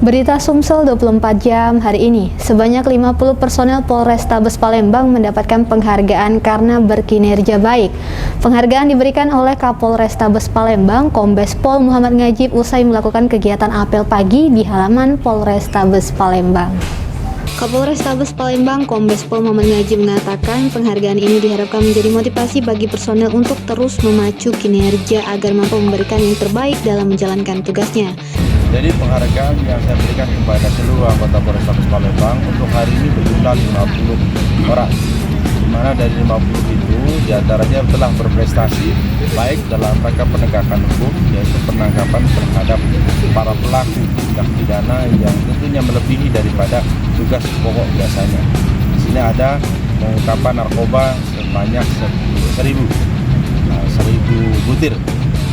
Berita Sumsel 24 jam hari ini, sebanyak 50 personel Polrestabes Palembang mendapatkan penghargaan karena berkinerja baik. Penghargaan diberikan oleh Kapolrestabes Palembang, Kombes Pol Muhammad Ngajib usai melakukan kegiatan apel pagi di halaman Polrestabes Palembang. Kapolrestabes Palembang, Kombes Pol Muhammad Ngajib mengatakan penghargaan ini diharapkan menjadi motivasi bagi personel untuk terus memacu kinerja agar mampu memberikan yang terbaik dalam menjalankan tugasnya. Jadi penghargaan yang saya berikan kepada seluruh anggota Polrestabes Palembang untuk hari ini berjumlah 50 orang. Di mana dari 50 itu diantaranya telah berprestasi baik dalam rangka penegakan hukum, yaitu penangkapan terhadap para pelaku tindak pidana yang tentunya melebihi daripada tugas pokok biasanya. Di sini ada pengungkapan narkoba sebanyak 1.000 butir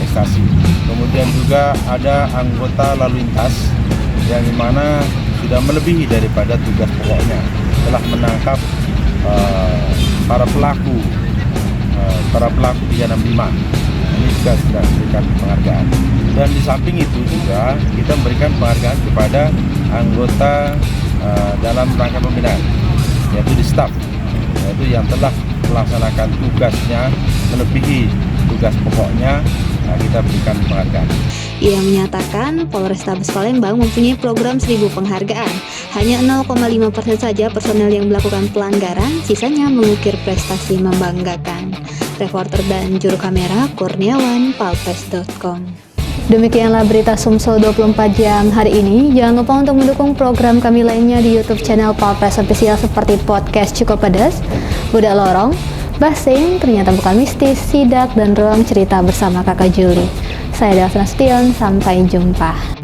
ekstasi. Kemudian juga ada anggota lalu lintas yang dimana sudah melebihi daripada tugas pokoknya, telah menangkap para pelaku 365. Ini juga sudah diberikan penghargaan. Dan di samping itu juga kita memberikan penghargaan kepada anggota dalam rangka pembinaan, yaitu di staf, yaitu yang telah melaksanakan tugasnya melebihi tugas pokoknya. Kita berikan penghargaan. Ia menyatakan Polrestabes Palembang mempunyai program 1000 penghargaan. Hanya 0,5% saja personel yang melakukan pelanggaran, sisanya mengukir prestasi membanggakan. Reporter dan juru kamera Kurniawan, palpres.com. Demikianlah berita Sumsel 24 jam hari ini. Jangan lupa untuk mendukung program kami lainnya di YouTube channel Palpres Official seperti podcast Cukup Pedas, Budak Lorong, Basing, Ternyata Bukan Mistis, Sidak, dan Ruang Cerita bersama Kakak Juli. Saya Delsa Nasution, sampai jumpa.